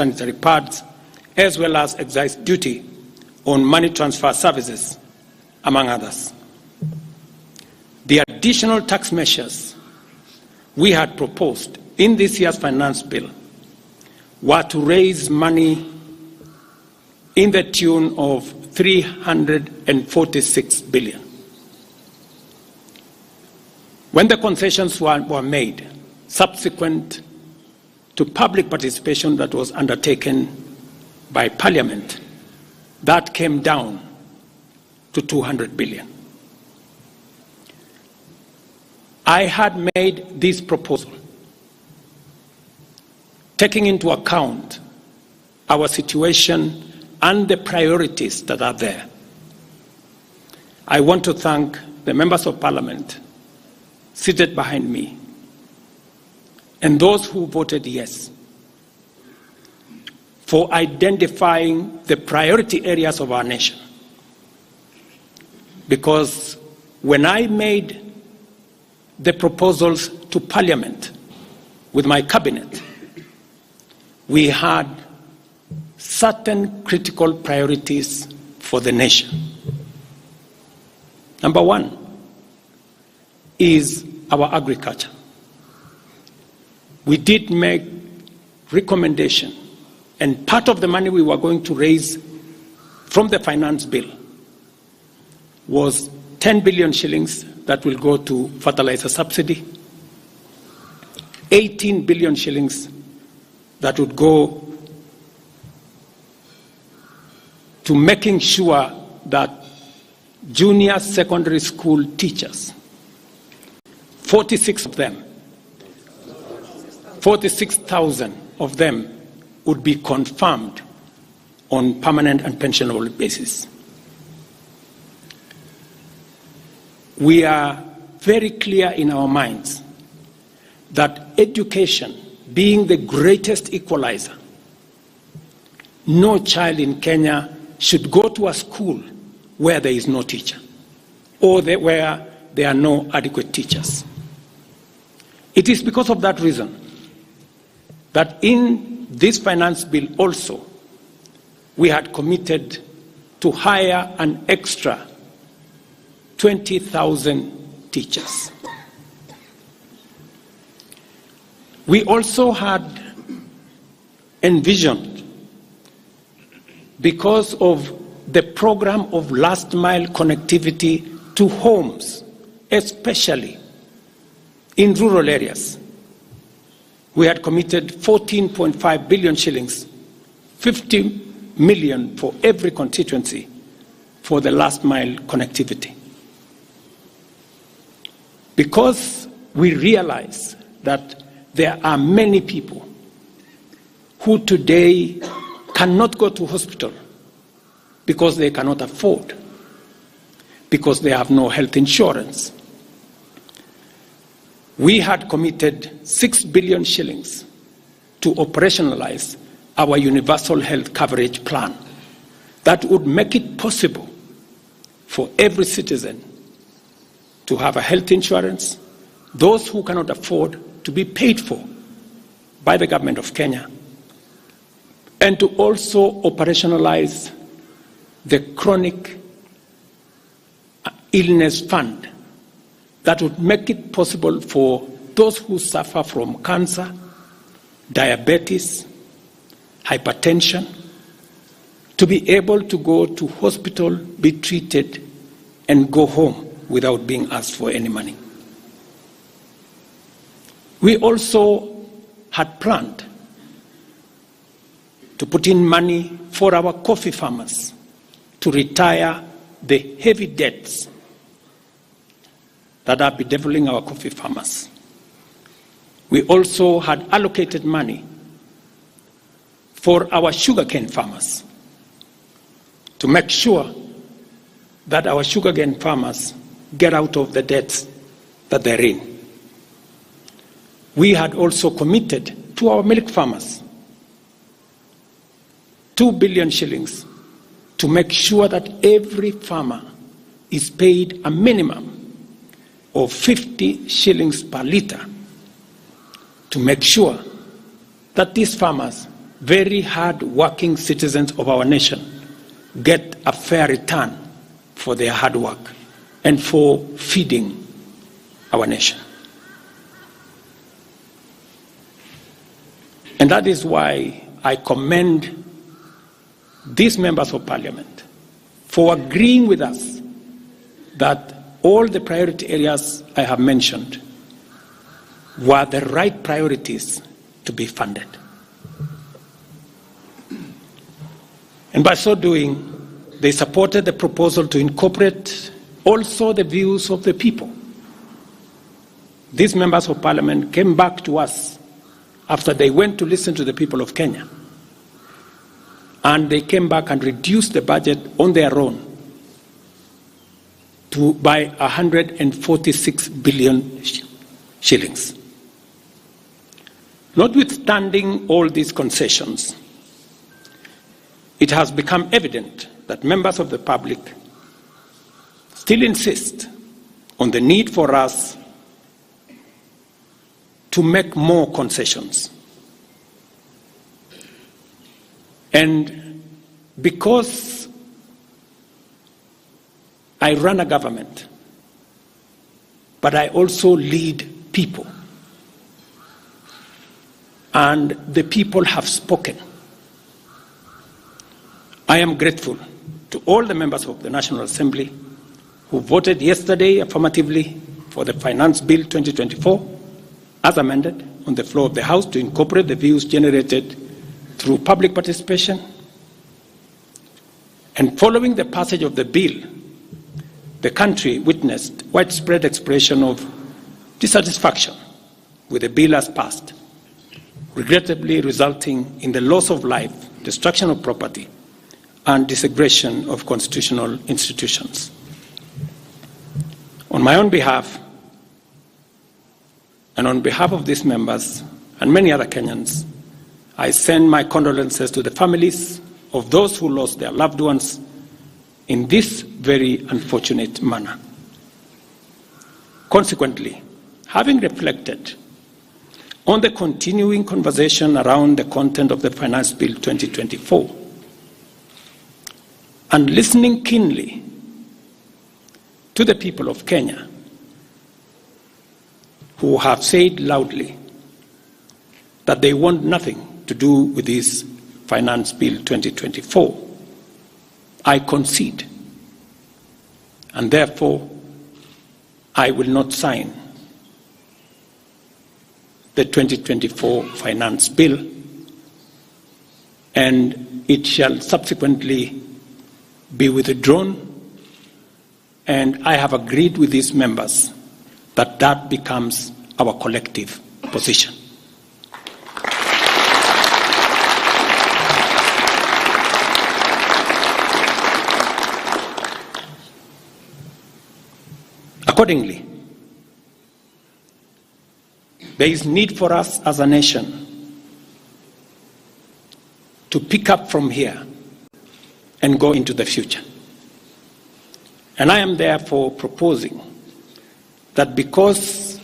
sanitary pads, as well as excise duty on money transfer services, among others. The additional tax measures we had proposed in this year's finance bill were to raise money in the tune of 346 billion. When the concessions were made, subsequent to public participation that was undertaken by Parliament, that came down to 200 billion. I had made this proposal taking into account our situation and the priorities that are there. I want to thank the members of Parliament seated behind me and those who voted yes for identifying the priority areas of our nation. Because when I made the proposals to Parliament with my cabinet, we had certain critical priorities for the nation. Number one is our agriculture. We did make recommendation, and part of the money we were going to raise from the finance bill was 10 billion shillings that will go to fertilizer subsidy, 18 billion shillings that would go to making sure that junior secondary school teachers, 46,000 of them would be confirmed on permanent and pensionable basis. We are very clear in our minds that education being the greatest equalizer, no child in Kenya should go to a school where there is no teacher or where there are no adequate teachers. It is because of that reason that in this finance bill also we had committed to hire an extra 20,000 teachers. We also had envisioned, because of the program of last mile connectivity to homes, especially in rural areas, we had committed 14.5 billion shillings, 50 million for every constituency for the last mile connectivity. Because we realize that there are many people who today cannot go to hospital because they cannot afford, because they have no health insurance. We had committed 6 billion shillings to operationalize our universal health coverage plan that would make it possible for every citizen to have a health insurance, those who cannot afford to be paid for by the government of Kenya, and to also operationalize the chronic illness fund that would make it possible for those who suffer from cancer, diabetes, hypertension, to be able to go to hospital, be treated, and go home without being asked for any money. We also had planned to put in money for our coffee farmers to retire the heavy debts that are bedeviling our coffee farmers. We also had allocated money for our sugarcane farmers to make sure that our sugarcane farmers get out of the debts that they're in. We had also committed to our milk farmers 2 billion shillings to make sure that every farmer is paid a minimum of 50 shillings per litre, to make sure that these farmers very hard-working citizens of our nation get a fair return for their hard work and for feeding our nation. And that is why I commend these members of parliament for agreeing with us that all the priority areas I have mentioned were the right priorities to be funded. And by so doing, they supported the proposal to incorporate also the views of the people. These members of parliament came back to us after they went to listen to the people of Kenya. And they came back and reduced the budget on their own by 146 billion shillings. Notwithstanding all these concessions, it has become evident that members of the public still insist on the need for us to make more concessions. And because I run a government, but I also lead people, and the people have spoken, I am grateful to all the members of the National Assembly who voted yesterday affirmatively for the Finance Bill 2024 as amended on the floor of the House to incorporate the views generated through public participation. And following the passage of the bill, the country witnessed widespread expression of dissatisfaction with the bill as passed, regrettably resulting in the loss of life, destruction of property, and disintegration of constitutional institutions. On my own behalf, and on behalf of these members and many other Kenyans, I send my condolences to the families of those who lost their loved ones in this very unfortunate manner. Consequently, having reflected on the continuing conversation around the content of the Finance Bill 2024, and listening keenly to the people of Kenya who have said loudly that they want nothing to do with this Finance Bill 2024, I concede, and therefore I will not sign the 2024 Finance Bill, and it shall subsequently be withdrawn, and I have agreed with these members that that becomes our collective position. Accordingly, there is need for us as a nation to pick up from here and go into the future. And I am therefore proposing that because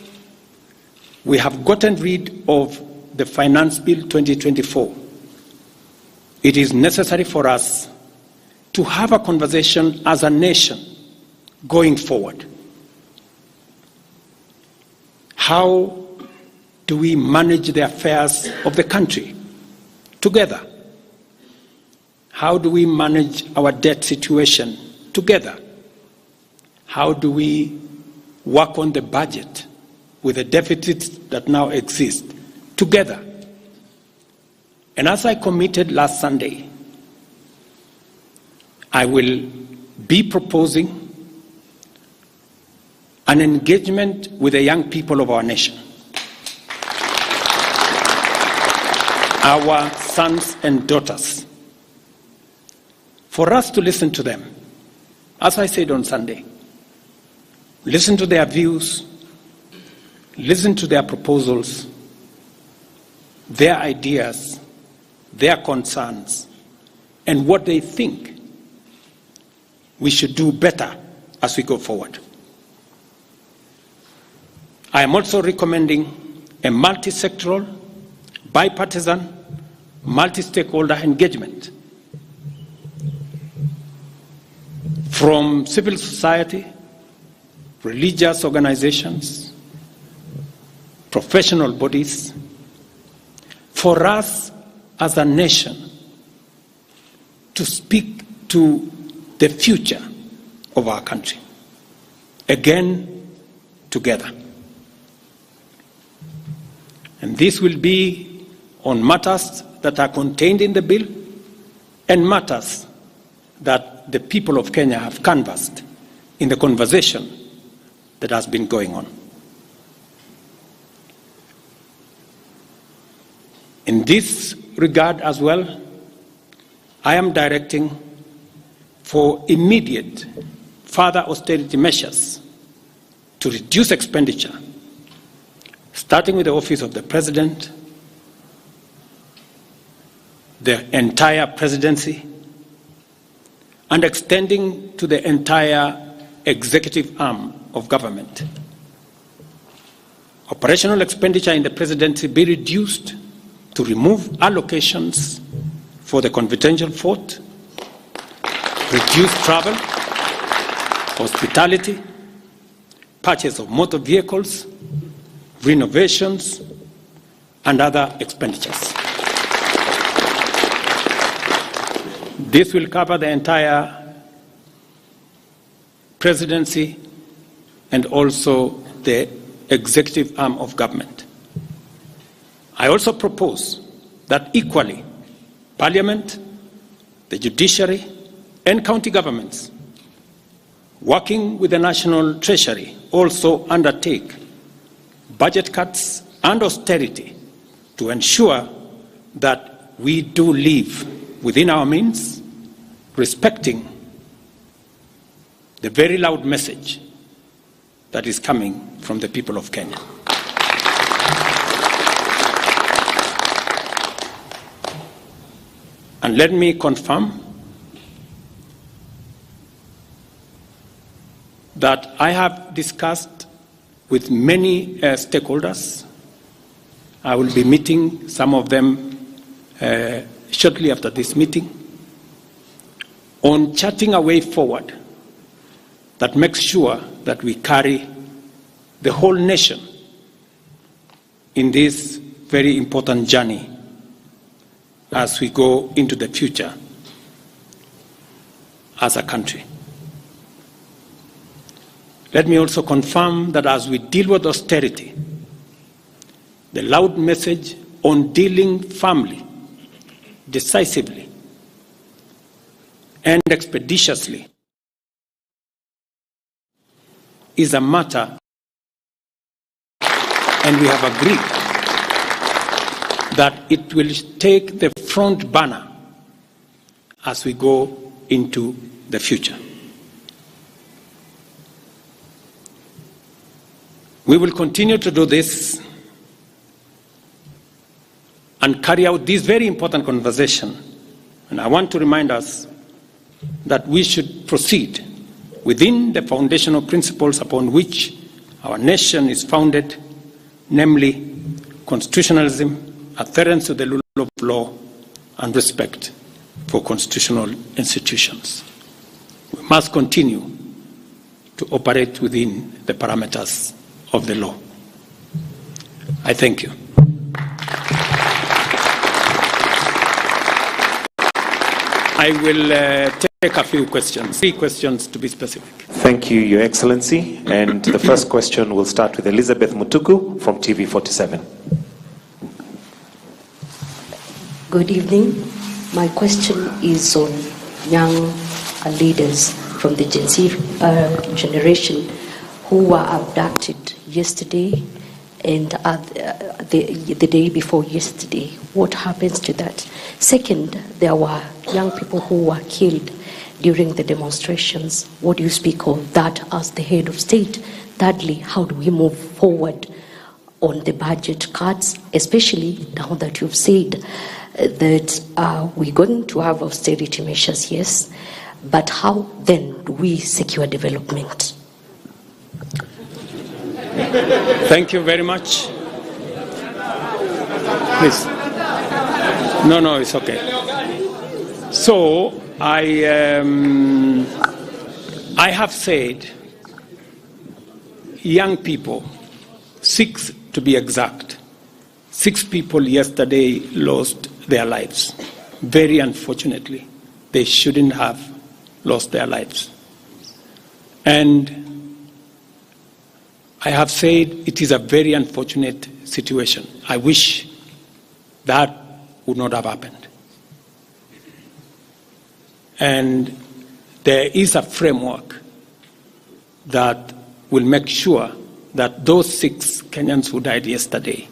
we have gotten rid of the Finance Bill 2024, it is necessary for us to have a conversation as a nation going forward. How do we manage the affairs of the country together? How do we manage our debt situation together? How do we work on the budget with the deficits that now exist together? And as I committed last Sunday, I will be proposing an engagement with the young people of our nation, our sons and daughters, for us to listen to them. As I said on Sunday, listen to their views, listen to their proposals, their ideas, their concerns, and what they think we should do better as we go forward. I am also recommending a multi-sectoral, bipartisan, multi-stakeholder engagement from civil society, religious organizations, professional bodies, for us as a nation to speak to the future of our country, again, together. And this will be on matters that are contained in the bill and matters that the people of Kenya have canvassed in the conversation that has been going on. In this regard as well, I am directing for immediate further austerity measures to reduce expenditure, starting with the Office of the President, the entire presidency, and extending to the entire executive arm of government. Operational expenditure in the presidency be reduced to remove allocations for the confidential fort, reduce travel, hospitality, purchase of motor vehicles, renovations, and other expenditures. This will cover the entire presidency and also the executive arm of government. I also propose that equally, Parliament, the judiciary, and county governments, working with the National Treasury, also undertake budget cuts and austerity to ensure that we do live within our means, respecting the very loud message that is coming from the people of Kenya. And let me confirm that I have discussed with many stakeholders. I will be meeting some of them shortly after this meeting on charting a way forward that makes sure that we carry the whole nation in this very important journey as we go into the future as a country. Let me also confirm that as we deal with austerity, the loud message on dealing firmly, decisively, and expeditiously is a matter, and we have agreed that it will take the front burner as we go into the future. We will continue to do this and carry out this very important conversation. And I want to remind us that we should proceed within the foundational principles upon which our nation is founded, namely constitutionalism, adherence to the rule of law, and respect for constitutional institutions. We must continue to operate within the parameters of the law. I thank you. I will take a few questions, 3 questions to be specific. Thank you, Your Excellency. And the first question will start with Elizabeth Mutuku from TV47. Good evening. My question is on young leaders from the Gen Z generation who were abducted yesterday and the day before yesterday. What happens to that? Second, there were young people who were killed during the demonstrations. What do you speak of that as the head of state? Thirdly, how do we move forward on the budget cuts, especially now that you've said that we're going to have austerity measures, yes, but how then do we secure development? Thank you very much. Please. No, it's okay. So I have said young people, 6 to be exact, 6 people yesterday lost their lives. Very unfortunately, they shouldn't have lost their lives. And I have said it is a very unfortunate situation. I wish that would not have happened. And there is a framework that will make sure that those 6 Kenyans who died yesterday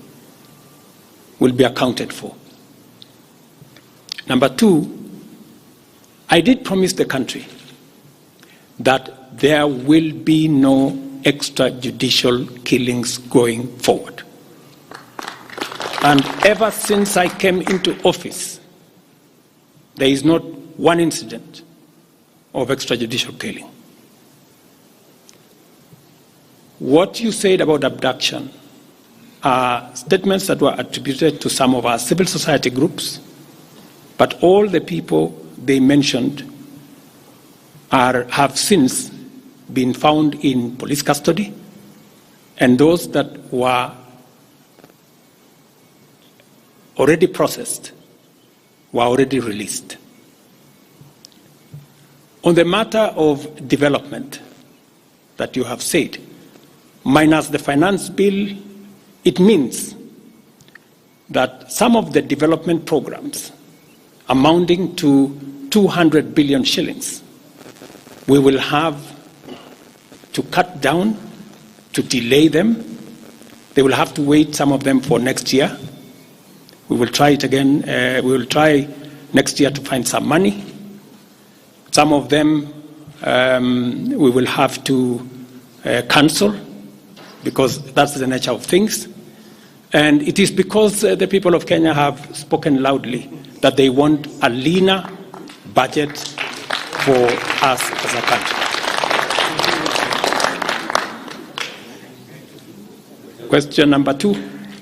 will be accounted for. Number 2, I did promise the country that there will be no extrajudicial killings going forward. And ever since I came into office, there is not one incident of extrajudicial killing. What you said about abduction are statements that were attributed to some of our civil society groups, but all the people they mentioned have since been found in police custody, and those that were already processed were already released. On the matter of development that you have said, minus the finance bill, it means that some of the development programs amounting to 200 billion shillings, we will have to cut down, to delay them. They will have to wait, some of them, for next year. We will try it again. We will try next year to find some money. Some of them we will have to cancel, because that's the nature of things. And it is because the people of Kenya have spoken loudly that they want a leaner budget for us as a country. Question number 2.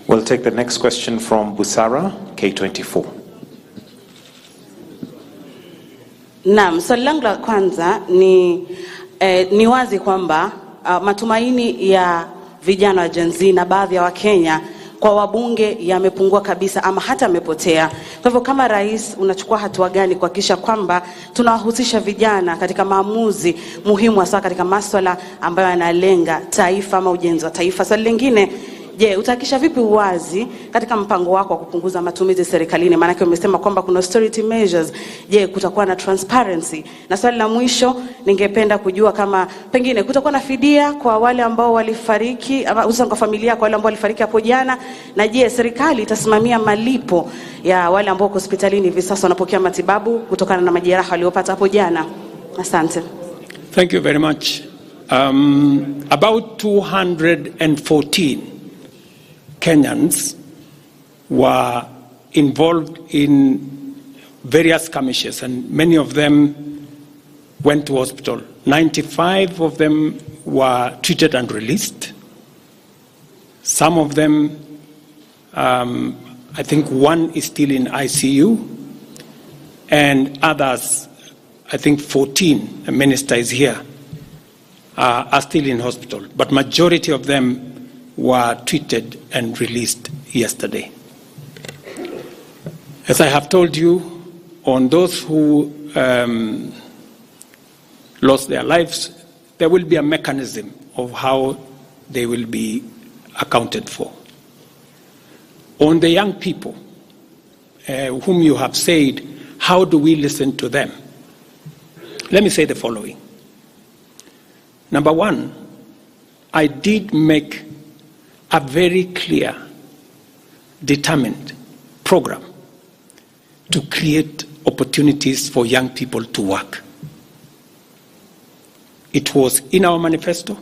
We'll take the next question from Busara, K24. Naam, swali langu la kwanza ni wazi kwamba matumaini ya vijana wa Gen Z na baadhi ya Wakenya kwa wabunge yamepungua kabisa ama hata yamepotea. Kwa hivyo kama rais, unachukua hatua gani kuhakikisha kwamba tunawahusisha vijana katika maamuzi muhimu, hasa katika masuala ambayo yanalenga taifa ama ujenzi wa taifa? Swali lingine, je, utahakikisha vipi uwazi katika mpango wako wa kupunguza matumizi serikalini? Maana umesema kwamba kuna austerity measures. Je, kutakuwa na transparency? Na swali la mwisho, ningependa kujua kama pengine kutakuwa na fidia kwa wale ambao walifariki, ama hususan kwa familia kwa wale ambao walifariki hapo jana, na je, serikali itasimamia malipo ya wale ambao hospitalini hivi sasa wanapokea matibabu kutokana na majeraha waliopata hapo jana? Asante. Thank you very much. About 214 Kenyans were involved in various skirmishes, and many of them went to hospital. 95 of them were treated and released. Some of them, I think one is still in ICU, and others, I think 14, the minister is here, are still in hospital. But majority of them were treated and released yesterday. As I have told you, on those who lost their lives, there will be a mechanism of how they will be accounted for. On the young people whom you have said, how do we listen to them? Let me say the following. Number one, I did make a very clear, determined program to create opportunities for young people to work. It was in our manifesto.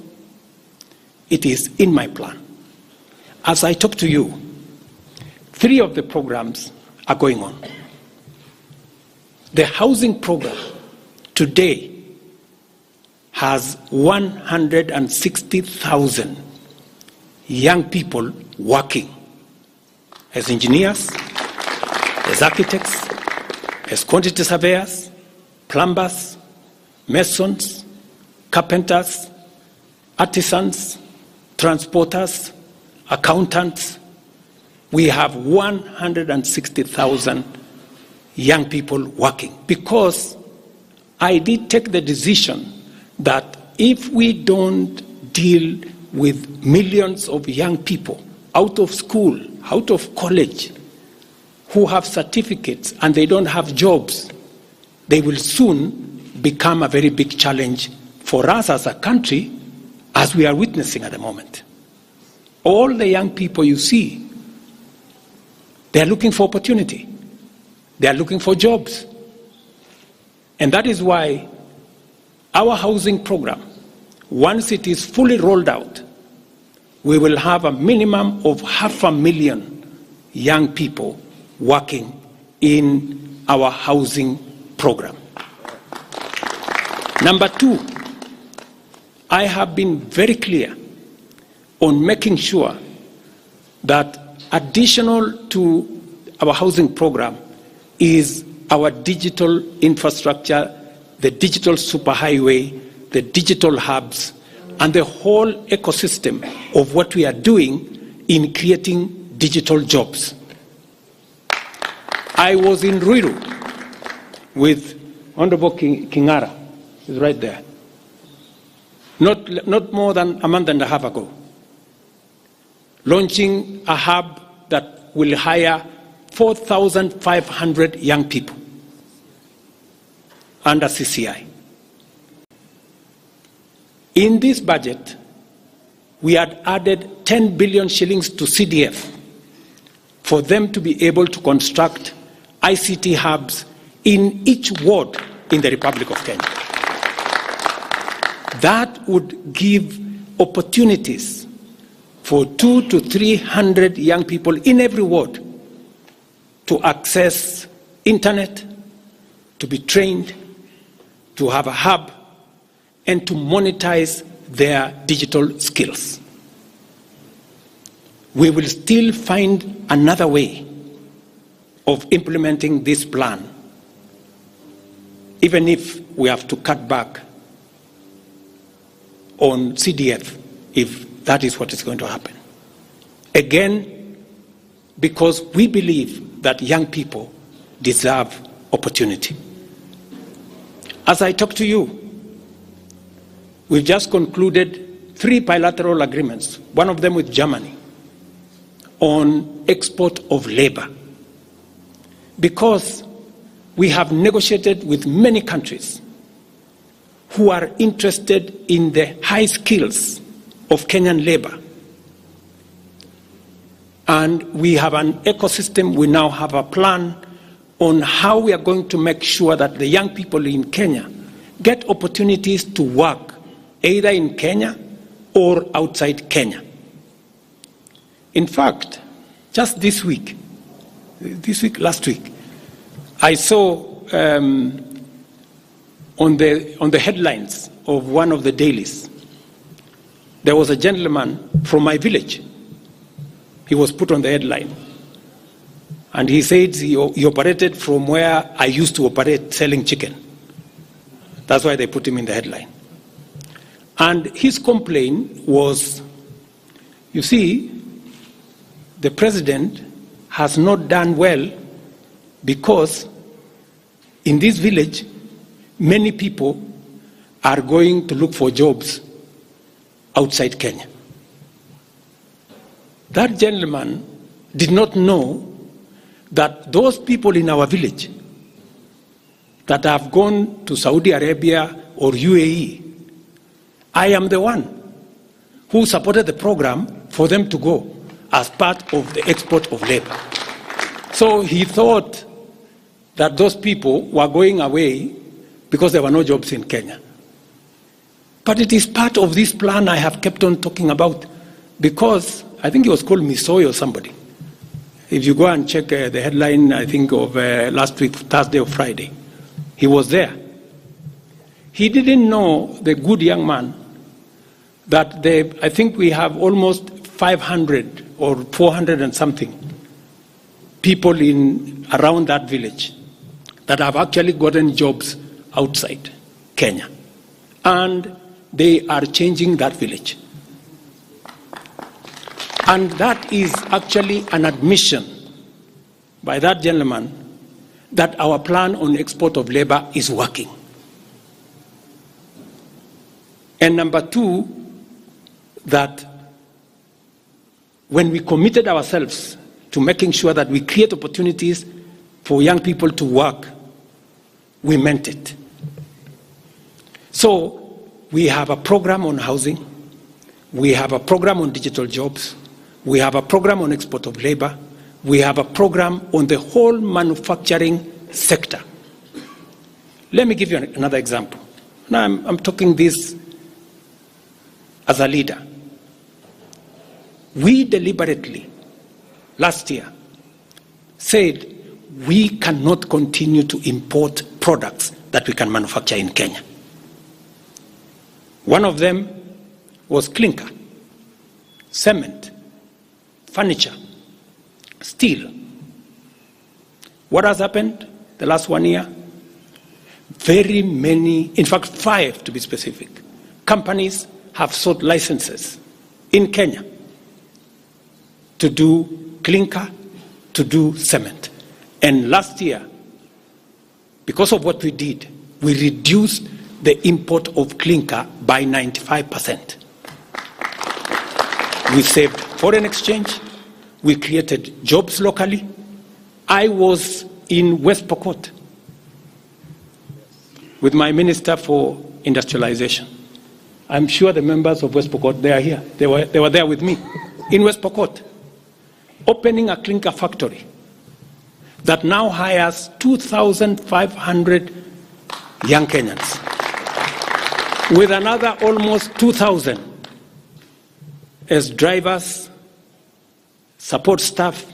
It is in my plan. As I talk to you, 3 of the programs are going on. The housing program today has 160,000 young people working as engineers, as architects, as quantity surveyors, plumbers, masons, carpenters, artisans, transporters, accountants. We have 160,000 young people working, because I did take the decision that if we don't deal with millions of young people out of school, out of college, who have certificates and they don't have jobs, they will soon become a very big challenge for us as a country, as we are witnessing at the moment. All the young people you see, they are looking for opportunity. They are looking for jobs. And that is why our housing program, once it is fully rolled out, we will have a minimum of 500,000 young people working in our housing program. Number two, I have been very clear on making sure that additional to our housing program is our digital infrastructure, the digital superhighway, the digital hubs, and the whole ecosystem of what we are doing in creating digital jobs. I was in Ruto with Honorable Kingara, he's right there, not more than a month and a half ago, launching a hub that will hire 4,500 young people under CCI. In this budget, we had added 10 billion shillings to CDF for them to be able to construct ICT hubs in each ward in the Republic of Kenya. That would give opportunities for 200 to 300 young people in every ward to access internet, to be trained, to have a hub, and to monetize their digital skills. We will still find another way of implementing this plan, even if we have to cut back on CDF, if that is what is going to happen. Again, because we believe that young people deserve opportunity. As I talk to you, we've just concluded 3 bilateral agreements, one of them with Germany, on export of labor. Because we have negotiated with many countries who are interested in the high skills of Kenyan labor. And we have an ecosystem, we now have a plan on how we are going to make sure that the young people in Kenya get opportunities to work either in Kenya or outside Kenya. In fact, just last week, I saw on the headlines of one of the dailies, there was a gentleman from my village. He was put on the headline. And he said he operated from where I used to operate, selling chicken. That's why they put him in the headline. And his complaint was, you see, the president has not done well because in this village, many people are going to look for jobs outside Kenya. That gentleman did not know that those people in our village that have gone to Saudi Arabia or UAE, I am the one who supported the program for them to go as part of the export of labor. So he thought that those people were going away because there were no jobs in Kenya. But it is part of this plan I have kept on talking about, because I think it was called Misoy or somebody. If you go and check the headline, I think of last week, Thursday or Friday, he was there. He didn't know, the good young man, that I think we have almost 500 or 400 and something people in around that village that have actually gotten jobs outside Kenya. And they are changing that village. And that is actually an admission by that gentleman that our plan on export of labor is working. And number two, that when we committed ourselves to making sure that we create opportunities for young people to work, we meant it. So we have a program on housing, we have a program on digital jobs, we have a program on export of labor, we have a program on the whole manufacturing sector. Let me give you another example. Now I'm talking this as a leader. We deliberately, last year, said we cannot continue to import products that we can manufacture in Kenya. One of them was clinker, cement, furniture, steel. What has happened the last 1 year? Very many, in fact 5 to be specific, companies have sought licenses in Kenya to do clinker, to do cement. And last year, because of what we did, we reduced the import of clinker by 95%. We saved foreign exchange, we created jobs locally. I was in West Pokot with my Minister for Industrialization. I'm sure the members of West Pokot, they are here. They were there with me in West Pokot, opening a clinker factory that now hires 2,500 young Kenyans, with another almost 2,000 as drivers, support staff.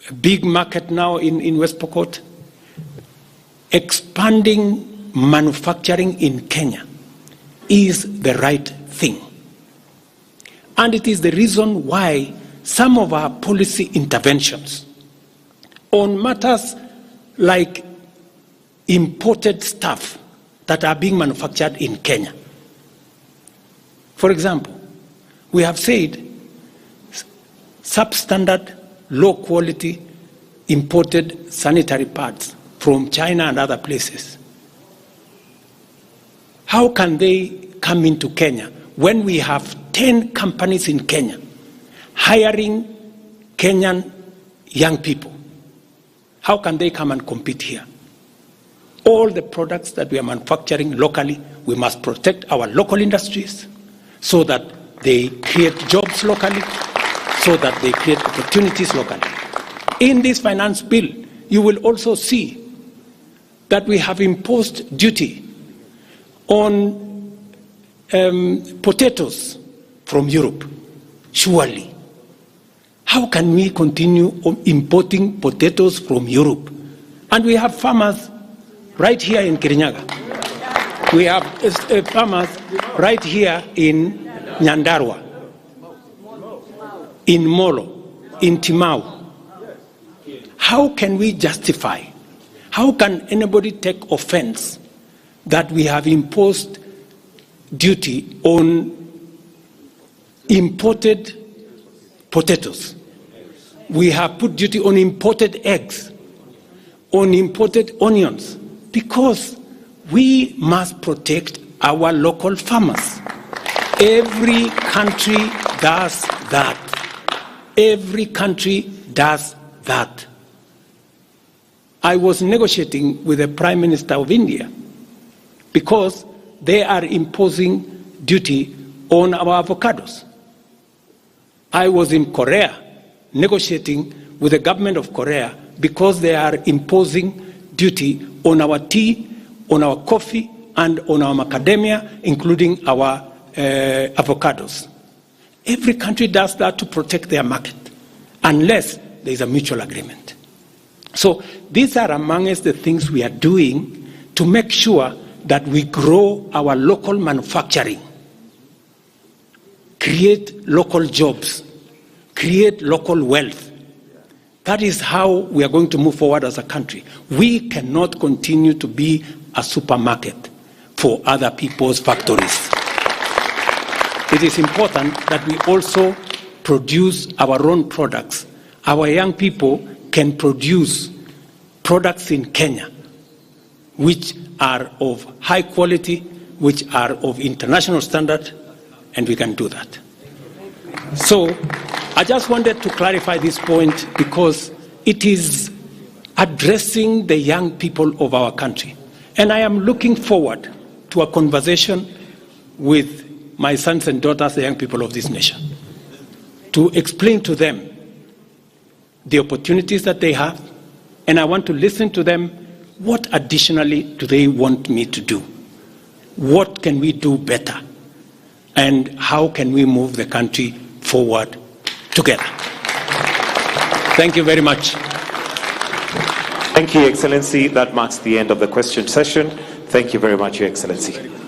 A big market now in West Pokot. Expanding manufacturing in Kenya is the right thing. And it is the reason why some of our policy interventions on matters like imported stuff that are being manufactured in Kenya. For example, we have said substandard, low quality imported sanitary pads from China and other places. How can they come into Kenya when we have 10 companies in Kenya hiring Kenyan young people? How can they come and compete here? All the products that we are manufacturing locally, we must protect our local industries so that they create jobs locally, so that they create opportunities locally. In this finance bill, you will also see that we have imposed duty on potatoes from Europe. Surely, how can we continue importing potatoes from Europe? And we have farmers right here in Kirinyaga. We have farmers right here in Nyandarua, in Molo, in Timau. How can we justify, how can anybody take offense that we have imposed duty on imported potatoes? We have put duty on imported eggs, on imported onions, because we must protect our local farmers. Every country does that. Every country does that. I was negotiating with the Prime Minister of India because they are imposing duty on our avocados. I was in Korea negotiating with the government of Korea because they are imposing duty on our tea, on our coffee, and on our macadamia, including our avocados. Every country does that to protect their market, unless there is a mutual agreement. So these are amongst the things we are doing to make sure that we grow our local manufacturing, create local jobs, create local wealth. That is how we are going to move forward as a country. We cannot continue to be a supermarket for other people's factories. It is important that we also produce our own products. Our young people can produce products in Kenya which are of high quality, which are of international standard, and we can do that. So I just wanted to clarify this point because it is addressing the young people of our country. And I am looking forward to a conversation with my sons and daughters, the young people of this nation, to explain to them the opportunities that they have, and I want to listen to them. What additionally do they want me to do? What can we do better? And how can we move the country forward together? Thank you very much. Thank you, Excellency. That marks the end of the question session. Thank you very much, Your Excellency.